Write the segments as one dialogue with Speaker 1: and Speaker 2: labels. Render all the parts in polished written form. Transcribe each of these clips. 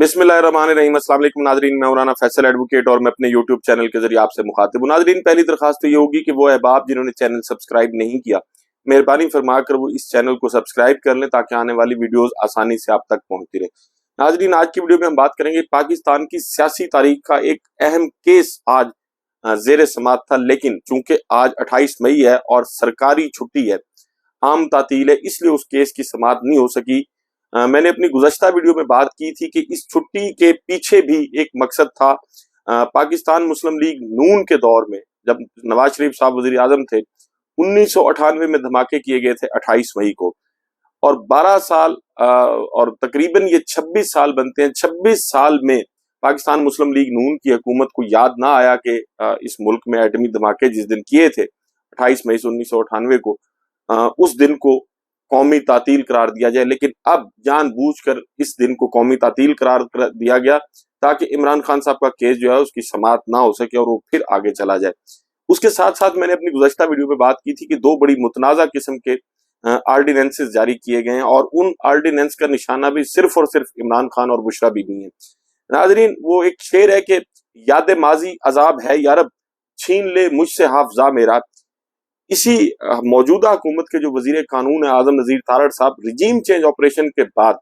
Speaker 1: बिस्मिल्लाहिर्रहमानिर्रहीम। अस्सलाम वालेकुम नाज़रीन, मैं मौलाना फैसल एडवोकेट और मैं अपने यूट्यूब चैनल के जरिए आपसे मुखातिब हूं। नाज़रीन, पहली दरखास्त तो ये होगी कि वो अहबाब जिन्होंने चैनल सब्सक्राइब नहीं किया, मेहरबानी फरमा कर वो इस चैनल को सब्सक्राइब कर लें ताकि आने वाली वीडियोस आसानी से आप तक पहुंचती रहे। नाज़रीन, आज की वीडियो में हम बात करेंगे पाकिस्तान की सियासी तारीख का एक अहम केस आज जेर समात था, लेकिन चूंकि आज 28 मई है और सरकारी छुट्टी है, आम तातील है, इसलिए उस केस की समात नहीं हो सकी। मैंने अपनी गुज़श्ता वीडियो में बात की थी कि इस छुट्टी के पीछे भी एक मकसद था। पाकिस्तान मुस्लिम लीग नून के दौर में जब नवाज शरीफ साहब वज़ीर आज़म थे, 1998 में धमाके किए गए थे 28 मई को, और 12 साल और तकरीबन ये 26 साल बनते हैं। 26 साल में पाकिस्तान मुस्लिम लीग नून की हुकूमत को याद ना आया कि इस मुल्क में एटमी धमाके जिस दिन किए थे 28 मई 1998 को, उस दिन को कौमी तातील करार दिया जाए। लेकिन अब जानबूझकर इस दिन को कौमी तातील करार दिया गया ताकि इमरान खान साहब का केस जो है उसकी समात ना हो सके और वो फिर आगे चला जाए। उसके साथ साथ मैंने अपनी गुज़श्ता वीडियो में बात की थी कि दो बड़ी मुतनाज़ा किस्म के आर्डिनेंसेस जारी किए गए हैं और उन आर्डिनेंस का निशाना भी सिर्फ और सिर्फ इमरान खान और बुशरा बीबी है। नाज़रीन, वो एक शेर है कि याद माजी अजाब है यारब, छीन ले मुझसे हाफजा मेरा। इसी मौजूदा हुकूमत के जो वजीर कानून है आजम नजीर तारड़ साहब, रिजीम चेंज ऑपरेशन के बाद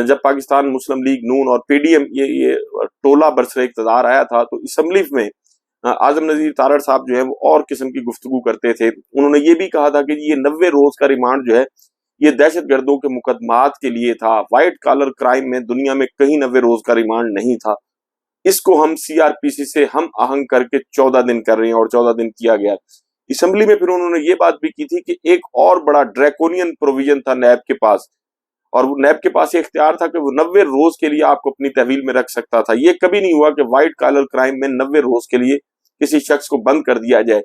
Speaker 1: जब पाकिस्तान मुस्लिम लीग नून और पीडीएम ये टोला बरसरे इक़्तिदार आया था, तो असम्बली में आजम नजीर तारड़ साहब जो है वो और किस्म की गुफ्तगू करते थे। उन्होंने ये भी कहा था कि ये 90 रोज का रिमांड जो है ये दहशत गर्दों के मुकदमात के लिए था। व्हाइट कॉलर क्राइम में दुनिया में कहीं 90 रोज का रिमांड नहीं था। इसको हम सीआरपीसी से हम आहंग करके 14 दिन कर रहे हैं और 14 दिन किया गया। असम्बली में फिर उन्होंने ये बात भी की थी कि एक और बड़ा ड्रैकोनियन प्रोविजन था नैब के पास, और वो नैब के पास ये इख्तियार था कि वो 90 रोज के लिए आपको अपनी तहवील में रख सकता था। ये कभी नहीं हुआ कि व्हाइट कॉलर क्राइम में 90 रोज के लिए किसी शख्स को बंद कर दिया जाए।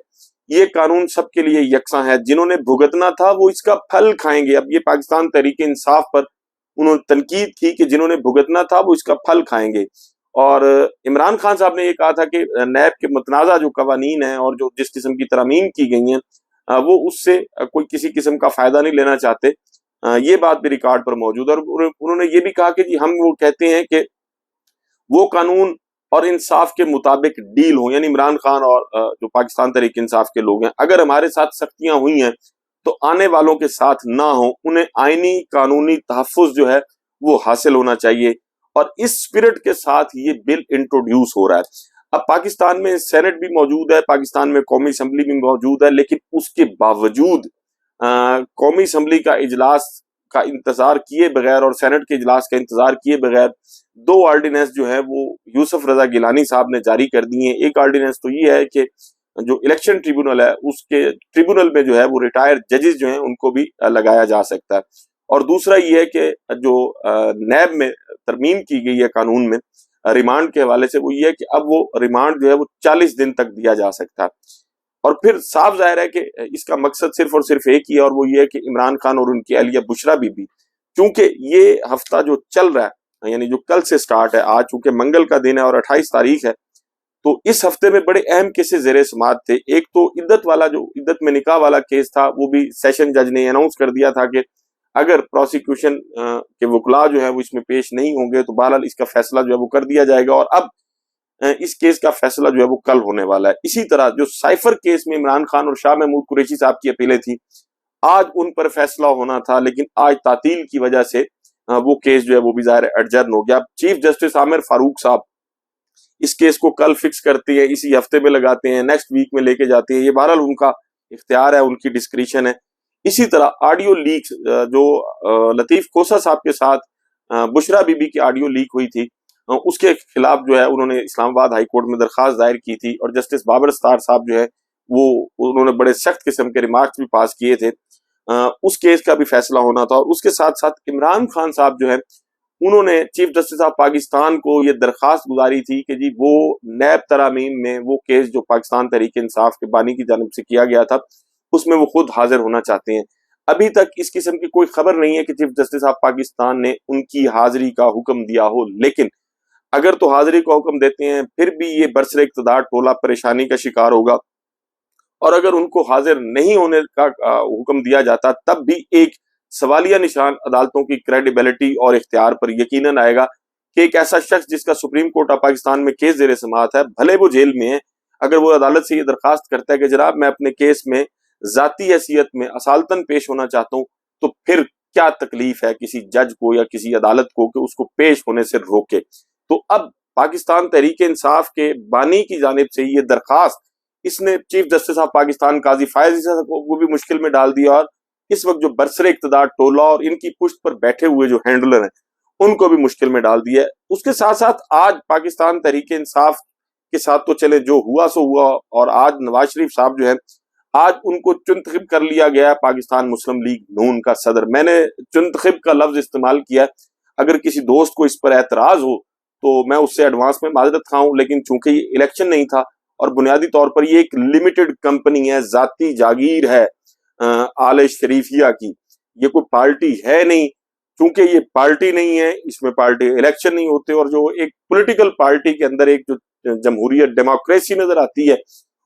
Speaker 1: ये कानून सबके लिए यकसा है। जिन्होंने भुगतना था वो इसका फल खाएंगे। अब ये पाकिस्तान तहरीक इंसाफ पर उन्होंने तनकीद की कि जिन्होंने भुगतना था वो इसका फल खाएंगे। और इमरान खान साहब ने ये कहा था कि नैब के मुतनाज़ा जो कवानीन है और जो जिस किस्म की तरमीम की गई हैं वो उससे कोई किसी किस्म का फायदा नहीं लेना चाहते। ये बात भी रिकॉर्ड पर मौजूद है। और उन्होंने ये भी कहा कि जी हम वो कहते हैं कि वो कानून और इंसाफ के मुताबिक डील हो, यानी इमरान खान और जो पाकिस्तान तहरीक इंसाफ के लोग हैं, अगर हमारे साथ सख्तियां हुई हैं तो आने वालों के साथ ना हो। उन्हें आईनी कानूनी तहफ़्फ़ुज़ जो है वो हासिल होना चाहिए, और इस स्पिरिट के साथ ये बिल इंट्रोड्यूस हो रहा है। अब पाकिस्तान में सेनेट भी मौजूद है, पाकिस्तान में कौमी असम्बली भी मौजूद है, लेकिन उसके बावजूद कौमी असम्बली का इजलास का इंतजार किए बगैर और सेनेट के इजलास का इंतजार किए बगैर दो ऑर्डिनेंस जो है वो यूसुफ रजा गिलानी साहब ने जारी कर दिए हैं। एक ऑर्डिनेंस तो ये है कि जो इलेक्शन ट्रिब्यूनल है उसके ट्रिब्यूनल में जो है वो रिटायर्ड जजेस जो हैं उनको भी लगाया जा सकता है, और दूसरा ये है कि जो नैब में तरमीम की गई है कानून में रिमांड के हवाले से, वो ये है कि अब वो रिमांड जो है वो 40 दिन तक दिया जा सकता है। और फिर साफ जाहिर है कि इसका मकसद सिर्फ और सिर्फ एक ही है, और वो ये है कि इमरान खान और उनकी अहलिया बुशरा बीबी, क्योंकि ये हफ्ता जो चल रहा है, यानी जो कल से स्टार्ट है, आज चूंकि मंगल का दिन है और 28 तारीख है, तो इस हफ्ते में बड़े अहम केसेस ज़ेरे समात थे। एक तो इद्दत वाला, जो इद्दत में निकाह वाला केस था, वो भी सेशन जज ने अनाउंस कर दिया था कि अगर प्रोसिक्यूशन के वकला जो है वो इसमें पेश नहीं होंगे तो बहरहाल इसका फैसला जो है वो कर दिया जाएगा, और अब इस केस का फैसला जो है वो कल होने वाला है। इसी तरह जो साइफर केस में इमरान खान और शाह महमूद कुरैशी साहब की अपीलें थी, आज उन पर फैसला होना था, लेकिन आज तातील की वजह से वो केस जो है वो भी ज़ाहिर एडजर्न हो गया। चीफ जस्टिस आमिर फारूक साहब इस केस को कल फिक्स करते हैं, इसी हफ्ते में लगाते हैं, नेक्स्ट वीक में लेके जाते हैं। ये बहरहाल उनका इख्तियार है, उनकी डिस्क्रिशन है। इसी तरह ऑडियो लीक जो लतीफ कोसा साहब के साथ बुशरा बीबी की ऑडियो लीक हुई थी, उसके खिलाफ जो है उन्होंने इस्लामाबाद हाई कोर्ट में दरखास्त दायर की थी, और जस्टिस बाबर स्तार साहब जो है वो उन्होंने बड़े सख्त किस्म के रिमार्क्स भी पास किए थे। उस केस का भी फैसला होना था। और उसके साथ साथ इमरान खान साहब जो है उन्होंने चीफ जस्टिस ऑफ पाकिस्तान को ये दरखास्त गुजारी थी कि जी वो नैब तरामीम में वो केस जो पाकिस्तान तहरीक इंसाफ के बानी की जानिब से किया गया था उसमें वो खुद हाजिर होना चाहते हैं। अभी तक इस किस्म की कोई खबर नहीं है कि चीफ जस्टिस ऑफ पाकिस्तान ने उनकी हाजिरी का हुक्म दिया हो, लेकिन अगर तो हाजिरी का हुक्म देते हैं फिर भी ये बरसरे इक़्तिदार टोला परेशानी का शिकार होगा, और अगर उनको हाजिर नहीं होने का हुक्म दिया जाता तब भी एक सवालिया निशान अदालतों की क्रेडिबिलिटी और इख्तियार पर यकीनन आएगा کہ ایک ایسا شخص جس کا سپریم کورٹ آف پاکستان میں کیس زیر سماعت ہے، بھلے وہ جیل میں ہے، اگر وہ عدالت سے یہ درخواست کرتا ہے کہ جناب میں اپنے کیس میں ذاتی حیثیت میں اصالتاً پیش ہونا چاہتا ہوں، تو پھر کیا تکلیف ہے کسی جج کو یا کسی عدالت کو کہ اس کو پیش ہونے سے روکے؟ تو اب پاکستان تحریک انصاف کے بانی کی جانب سے یہ درخواست اس نے چیف جسٹس آف پاکستان قاضی فائز عیسیٰ کو بھی مشکل میں ڈال دیا، اور اس وقت جو برسر اقتدار ٹولہ اور ان کی پشت پر بیٹھے ہوئے جو ہینڈلر ہیں ان کو بھی مشکل میں ڈال دیا ہے۔ اس کے ساتھ ساتھ آج پاکستان تحریک انصاف کے ساتھ تو چلے جو ہوا سو ہوا، اور آج نواز شریف صاحب جو ہے آج ان کو چنتخب کر لیا گیا ہے پاکستان مسلم لیگ نون کا صدر۔ میں نے چنتخب کا لفظ استعمال کیا، اگر کسی دوست کو اس پر اعتراض ہو تو میں اس سے ایڈوانس میں معذرت خواہ ہوں، لیکن چونکہ یہ الیکشن نہیں تھا اور بنیادی طور پر یہ ایک لمیٹڈ کمپنی ہے، ذاتی جاگیر ہے آل شریفیہ کی، یہ کوئی پارٹی ہے نہیں۔ چونکہ یہ پارٹی نہیں ہے، اس میں پارٹی الیکشن نہیں ہوتے، اور جو ایک پولیٹیکل پارٹی کے اندر ایک جو جمہوریت ڈیموکریسی نظر آتی ہے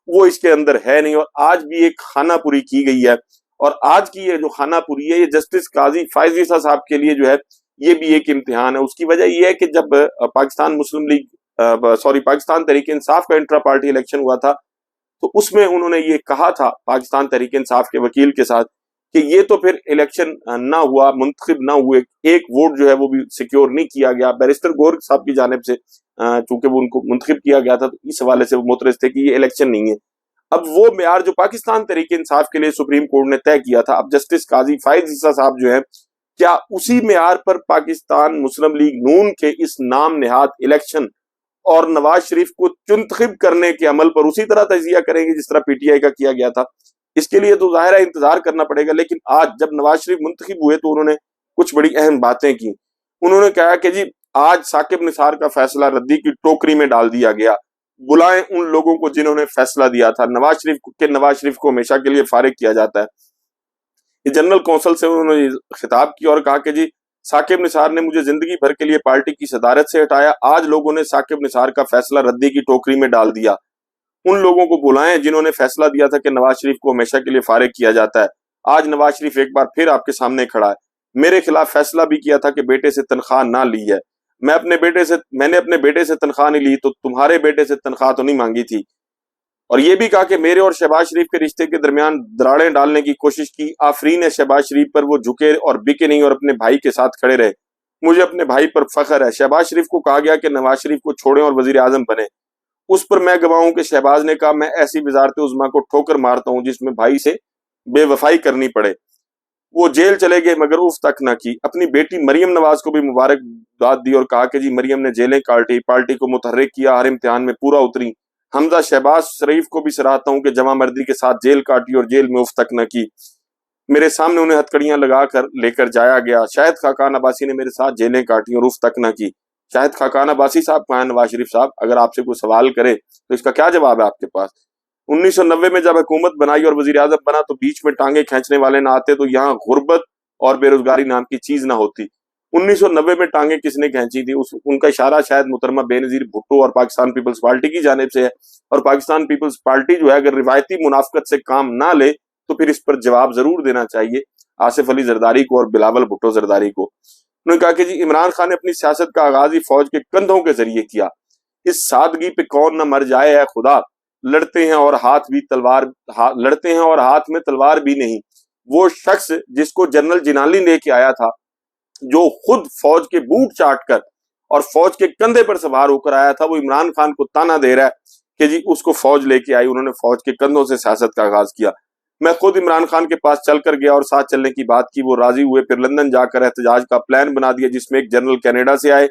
Speaker 1: وہ اس کے اندر ہے نہیں، اور آج بھی ایک خانہ پوری کی گئی ہے، اور آج کی یہ جو خانہ پوری ہے یہ جسٹس قاضی فائز عیسیٰ صاحب کے لیے جو ہے یہ بھی ایک امتحان ہے۔ اس کی وجہ یہ ہے کہ جب پاکستان مسلم لیگ پاکستان تحریک انصاف کا انٹرا پارٹی الیکشن ہوا تھا تو اس میں انہوں نے یہ کہا تھا پاکستان تحریک انصاف کے وکیل کے ساتھ کہ یہ تو پھر الیکشن نہ ہوا، منتخب نہ ہوئے، ایک ووٹ جو ہے وہ بھی سیکیور نہیں کیا گیا۔ بیرسٹر گور صاحب کی جانب سے چونکہ وہ ان کو منتخب کیا گیا تھا تو اس حوالے سے وہ معترض تھے کہ یہ الیکشن نہیں ہے۔ اب وہ معیار جو پاکستان تحریک انصاف کے لیے سپریم کورٹ نے طے کیا تھا، اب جسٹس قاضی فائز عیسیٰ صاحب جو ہے کیا اسی معیار پر پاکستان مسلم لیگ نون کے اس نام نہاد الیکشن اور نواز شریف کو چنتخب کرنے کے عمل پر اسی طرح تجزیہ کریں گے جس طرح پی ٹی آئی کا کیا گیا تھا؟ اس کے لیے تو ظاہر ہے انتظار کرنا پڑے گا۔ لیکن آج جب نواز شریف منتخب ہوئے تو انہوں نے کچھ بڑی اہم باتیں کی۔ انہوں نے کہا کہ جی آج ثاقب نثار کا فیصلہ ردی کی ٹوکری میں ڈال دیا گیا، بلائیں ان لوگوں کو جنہوں نے فیصلہ دیا تھا۔ نواز شریف کو ہمیشہ کے لیے فارغ کیا جاتا ہے۔ یہ جنرل کونسل سے انہوں نے خطاب کیا اور کہا کہ جی ثاقب نثار نے مجھے زندگی بھر کے لیے پارٹی کی صدارت سے ہٹایا، آج لوگوں نے ثاقب نثار کا فیصلہ ردی کی ٹوکری میں ڈال دیا۔ ان لوگوں کو بلائیں جنہوں نے فیصلہ دیا تھا کہ نواز شریف کو ہمیشہ کے لیے فارغ کیا جاتا ہے۔ آج نواز شریف ایک بار پھر آپ کے سامنے کھڑا ہے۔ میرے خلاف فیصلہ بھی کیا تھا کہ بیٹے سے تنخواہ نہ لی ہے، میں نے اپنے بیٹے سے تنخواہ نہیں لی تو تمہارے بیٹے سے تنخواہ تو نہیں مانگی تھی۔ اور یہ بھی کہا کہ میرے اور شہباز شریف کے رشتے کے درمیان دراڑیں ڈالنے کی کوشش کی، آفرین ہے شہباز شریف پر، وہ جھکے اور بکے نہیں اور اپنے بھائی کے ساتھ کھڑے رہے۔ مجھے اپنے بھائی پر فخر ہے۔ شہباز شریف کو کہا گیا کہ نواز شریف کو چھوڑیں اور وزیر اعظم بنے، اس پر میں گواہ ہوں کہ شہباز نے کہا میں ایسی وزارت عظمیٰ کو ٹھوکر مارتا ہوں جس میں بھائی سے بے وفائی کرنی پڑے۔ وہ جیل چلے گئے مگر اف تک نہ کی۔ اپنی بیٹی مریم نواز کو بھی مبارکباد دی اور کہا کہ جی مریم نے جیلیں کاٹی، پارٹی کو متحرک کیا، ہر امتحان میں پورا اتری۔ حمزہ شہباز شریف کو بھی سراہتا ہوں کہ جمع مردی کے ساتھ جیل کاٹی اور جیل میں اف تک نہ کی۔ میرے سامنے انہیں ہتکڑیاں لگا کر لے کر جایا گیا۔ شاہد خاقان عباسی نے میرے ساتھ جیلیں کاٹی اور اف تک نہ کی۔ شاہد خاقان عباسی صاحب کہاں ہیں؟ نواز شریف صاحب اگر آپ سے کوئی سوال کرے تو اس کا کیا جواب ہے آپ کے پاس؟ 1990 میں جب حکومت بنائی اور وزیر اعظم بنا تو بیچ میں ٹانگیں کھینچنے والے نہ آتے تو یہاں غربت اور بے روزگاری نام کی چیز نہ ہوتی۔ 1990 میں ٹانگیں کس نے کھینچی تھی؟ ان کا اشارہ شاید محترمہ بے نظیر بھٹو اور پاکستان پیپلز پارٹی کی جانب سے ہے، اور پاکستان پیپلز پارٹی جو ہے اگر روایتی منافقت سے کام نہ لے تو پھر اس پر جواب ضرور دینا چاہیے آصف علی زرداری کو اور بلاول بھٹو زرداری کو۔ انہوں نے کہا کہ جی عمران خان نے اپنی سیاست کا آغاز ہی فوج کے کندھوں کے ذریعے کیا، اس سادگی پہ کون نہ مر جائے اے خدا، لڑتے ہیں اور ہاتھ میں تلوار بھی نہیں۔ وہ شخص جس کو جنرل جنالی لے کے آیا تھا، جو خود فوج کے بوٹ چاٹ کر اور فوج کے کندھے پر سوار ہو کر آیا تھا، وہ عمران خان کو تانا دے رہا ہے کہ جی اس کو فوج لے کے آئی، انہوں نے فوج کے کندھوں سے سیاست کا آغاز کیا۔ میں خود عمران خان کے پاس چل کر گیا اور ساتھ چلنے کی بات کی، وہ راضی ہوئے، پھر لندن جا کر احتجاج کا پلان بنا دیا جس میں ایک جنرل کینیڈا سے آئے،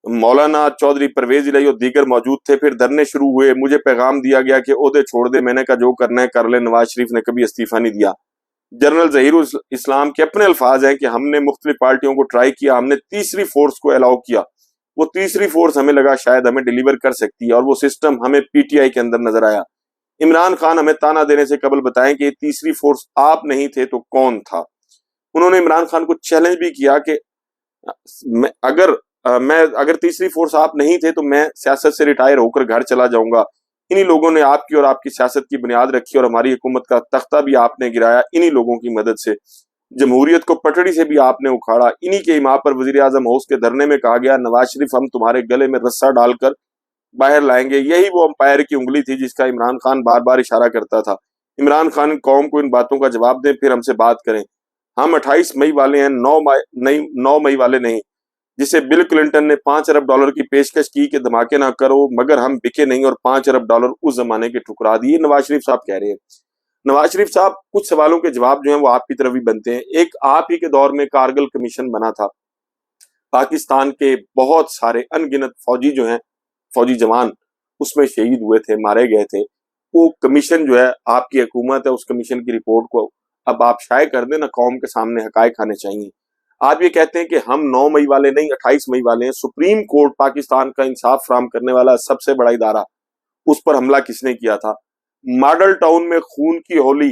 Speaker 1: مولانا چودھری پرویز الہی اور دیگر موجود تھے، پھر دھرنے شروع ہوئے، مجھے پیغام دیا گیا کہ عہدے چھوڑ دے، میں نے کہا جو کرنا ہے کر لے۔ نواز شریف نے کبھی استعفیٰ نہیں دیا۔ جنرل ظہیر الاسلام کے اپنے الفاظ ہیں کہ ہم نے مختلف پارٹیوں کو ٹرائی کیا، ہم نے تیسری فورس کو الاؤ کیا، وہ تیسری فورس ہمیں لگا شاید ہمیں ڈیلیور کر سکتی ہے، اور وہ سسٹم ہمیں پی ٹی آئی کے اندر نظر آیا۔ عمران خان ہمیں تانا دینے سے قبل بتائیں کہ یہ تیسری فورس آپ نہیں تھے تو کون تھا؟ انہوں نے عمران خان کو چیلنج بھی کیا کہ اگر تیسری فورس آپ نہیں تھے تو میں سیاست سے ریٹائر ہو کر گھر چلا جاؤں گا۔ انہی لوگوں نے آپ کی اور آپ کی سیاست کی بنیاد رکھی اور ہماری حکومت کا تختہ بھی آپ نے گرایا انہی لوگوں کی مدد سے۔ जमहूरियत को पटड़ी से भी आपने उखाड़ा। इन्हीं के इमाम पर वजीर आजम हाउस के धरने में कहा गया, नवाज शरीफ हम तुम्हारे गले में रस्सा डालकर बाहर लाएंगे। यही वो अंपायर की उंगली थी जिसका इमरान खान बार बार इशारा करता था। इमरान खान कौम को इन बातों का जवाब दें, फिर हमसे बात करें। हम 28 मई वाले हैं, 9 मई वाले नहीं। जिसे बिल क्लिंटन ने 5 अरब डॉलर की पेशकश की कि धमाके ना करो, मगर हम बिके नहीं और 5 अरब डॉलर उस जमाने के ठुकरा दिए। नवाज शरीफ साहब कह रहे हैं। नवाज शरीफ साहब, कुछ सवालों के जवाब जो हैं वो आपकी तरफ ही बनते हैं। एक आप ही के दौर में कारगिल कमीशन बना था, पाकिस्तान के बहुत सारे अनगिनत फौजी जो हैं, फौजी जवान उसमें शहीद हुए थे, मारे गए थे। वो कमीशन जो है, आपकी हुकूमत है, उस कमीशन की रिपोर्ट को अब आप शाये कर दें ना, कौम के सामने हकायक आने चाहिए। आप ये कहते हैं कि हम 9 मई वाले नहीं 28 मई वाले हैं। सुप्रीम कोर्ट पाकिस्तान का इंसाफ फराहम करने वाला सबसे बड़ा इदारा, उस पर हमला किसने किया था? मॉडल टाउन में खून की होली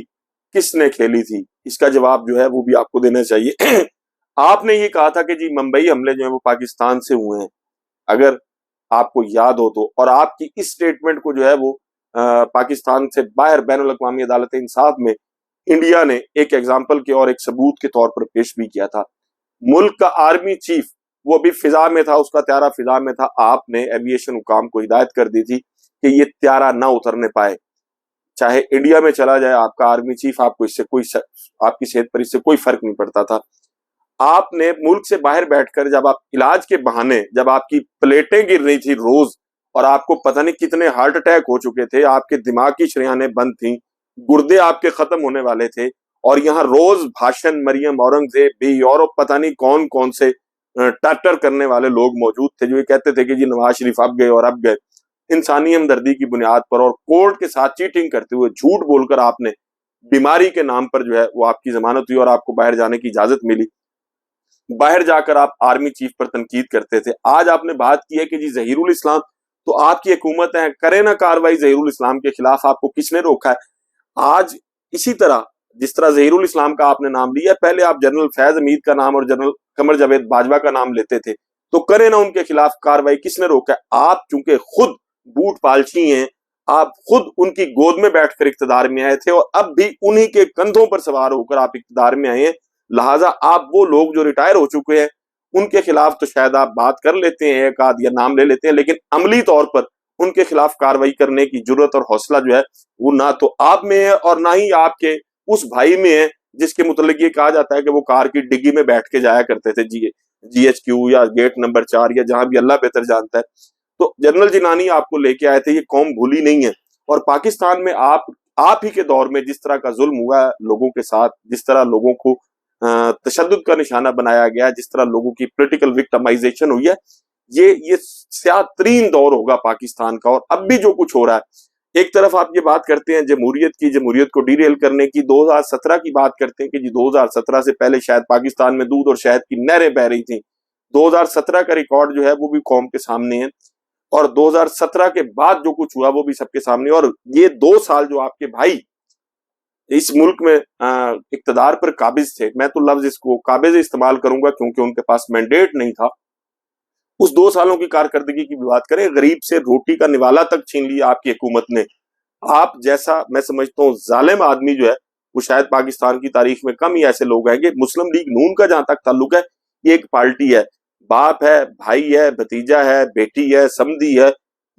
Speaker 1: किसने खेली थी? इसका जवाब जो है वो भी आपको देना चाहिए। आपने ये कहा था कि जी मुंबई हमले जो है वो पाकिस्तान से हुए हैं, अगर आपको याद हो तो, और आपकी इस स्टेटमेंट को जो है वो पाकिस्तान से बाहर बैनुल अक़वामी अदालत इंसाफ में इंडिया ने एक एग्जाम्पल के और एक सबूत के तौर पर पेश भी किया था। मुल्क का आर्मी चीफ वो भी फिजा में था, उसका त्यारा फिजा में था। आपने एविएशन हुकाम को हिदायत कर दी थी कि ये त्यारा ना उतरने पाए, चाहे इंडिया में चला जाए आपका आर्मी चीफ, आपको इससे कोई, आपकी सेहत पर इससे कोई फर्क नहीं पड़ता था। आपने मुल्क से बाहर बैठकर, जब आप इलाज के बहाने, जब आपकी प्लेटें गिर रही थी रोज और आपको पता नहीं कितने हार्ट अटैक हो चुके थे, आपके दिमाग की शरियानें बंद थी, गुर्दे आपके खत्म होने वाले थे, और यहाँ रोज भाषण मरियम औरंगजेब भी और पता नहीं कौन कौन से टर्टर करने वाले लोग मौजूद थे जो ये कहते थे कि जी नवाज शरीफ अब गए और अब गए। इंसानी हमदर्दी की बुनियाद पर और कोर्ट के साथ चीटिंग करते हुए, झूठ बोलकर आपने बीमारी के नाम पर जो है वो आपकी जमानत हुई और आपको बाहर जाने की इजाजत मिली। बाहर जाकर आप आर्मी चीफ पर तनकीद करते थे। आज आपने बात की है कि जी जहीरुल इस्लाम, तो आपकी हुकूमत है, करे ना कार्रवाई जहीरुल इस्लाम के खिलाफ, आपको किसने रोका है? आज इसी तरह जिस तरह जहीरुल इस्लाम का आपने नाम लिया, पहले आप जनरल फैज हमीद का नाम और जनरल कमर जावेद बाजवा का नाम लेते थे, तो करे ना उनके खिलाफ कार्रवाई, किसने रोका है? आप चूंकि खुद बूट पालची हैं, आप खुद उनकी गोद में बैठकर इख्तिदार में आए थे और अब भी उन्हीं के कंधों पर सवार होकर आप इख्तिदार में आए हैं। लिहाजा आप वो लोग जो रिटायर हो चुके हैं उनके खिलाफ तो शायद आप बात कर लेते हैं, एक आध या नाम ले लेते हैं, लेकिन अमली तौर पर उनके खिलाफ कार्रवाई करने की जुर्रत और हौसला जो है वो ना तो आप में है और ना ही आपके उस भाई में है जिसके मुतल्लिक ये कहा जाता है कि वो कार की डिग्गी में बैठ के जाया करते थे, GHQ या गेट नंबर 4 या जहां भी अल्लाह बेहतर जानता है। तो जनरल जिनानी आपको लेके आए थे, ये कौम भूली नहीं है। और पाकिस्तान में आप ही के दौर में जिस तरह का जुल्म हुआ है लोगों के साथ, जिस तरह लोगों को तशद्दुद का निशाना बनाया गया, जिस तरह लोगों की पॉलिटिकल विक्टिमाइजेशन हुई है, ये स्याह तरीन दौर होगा पाकिस्तान का। और अब भी जो कुछ हो रहा है, एक तरफ आप ये बात करते हैं जमहूरियत को डीरेल करने की, 2017 की बात करते हैं कि जी 2017 से पहले शायद पाकिस्तान में दूध और शहद की नहरें बह रही थी। 2017 का रिकॉर्ड जो है वो भी कौम के सामने है और 2017 के बाद जो कुछ हुआ वो भी सबके सामने। और ये 2 साल जो आपके भाई इस मुल्क में इक्तदार पर काबिज थे, मैं तो लफ्ज इसको काबिज इस्तेमाल करूंगा क्योंकि उनके पास मैंडेट नहीं था, उस 2 सालों की कारकर्दगी की भी बात करें, गरीब से रोटी का निवाला तक छीन लिया आपकी हुकूमत ने। आप जैसा मैं समझता हूँ जालिम आदमी जो है वो शायद पाकिस्तान की तारीख में कम ही ऐसे लोग आएंगे। मुस्लिम लीग नून का जहां तक ताल्लुक है, ये एक पार्टी है, बाप है, भाई है, भतीजा है, बेटी है, समधी है,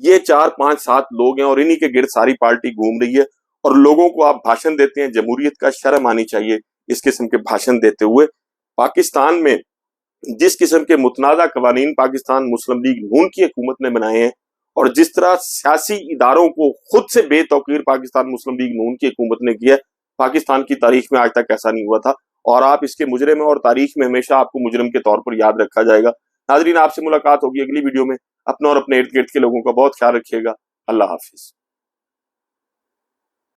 Speaker 1: ये 4, 5, 7 लोग हैं और इन्हीं के गिर्द सारी पार्टी घूम रही है। और लोगों को आप भाषण देते हैं, जमहूरियत का शर्म आनी चाहिए इस किस्म के भाषण देते हुए। पाकिस्तान में जिस किस्म के मुतनाज़ा कवानीन पाकिस्तान मुस्लिम लीग नून की हुकूमत ने बनाए हैं और जिस तरह सियासी इदारों को खुद से बेतौकीर पाकिस्तान मुस्लिम लीग नून की हुकूमत ने किया, पाकिस्तान की तारीख में आज तक ऐसा नहीं हुआ था और आप इसके मुजरिम हैं और तारीख में हमेशा आपको मुजरिम के तौर पर याद रखा जाएगा। नाज़रीन, आपसे मुलाकात होगी अगली वीडियो में। अपना और अपने इर्द गिर्द के लोगों का बहुत ख्याल रखिएगा। अल्लाह हाफिज।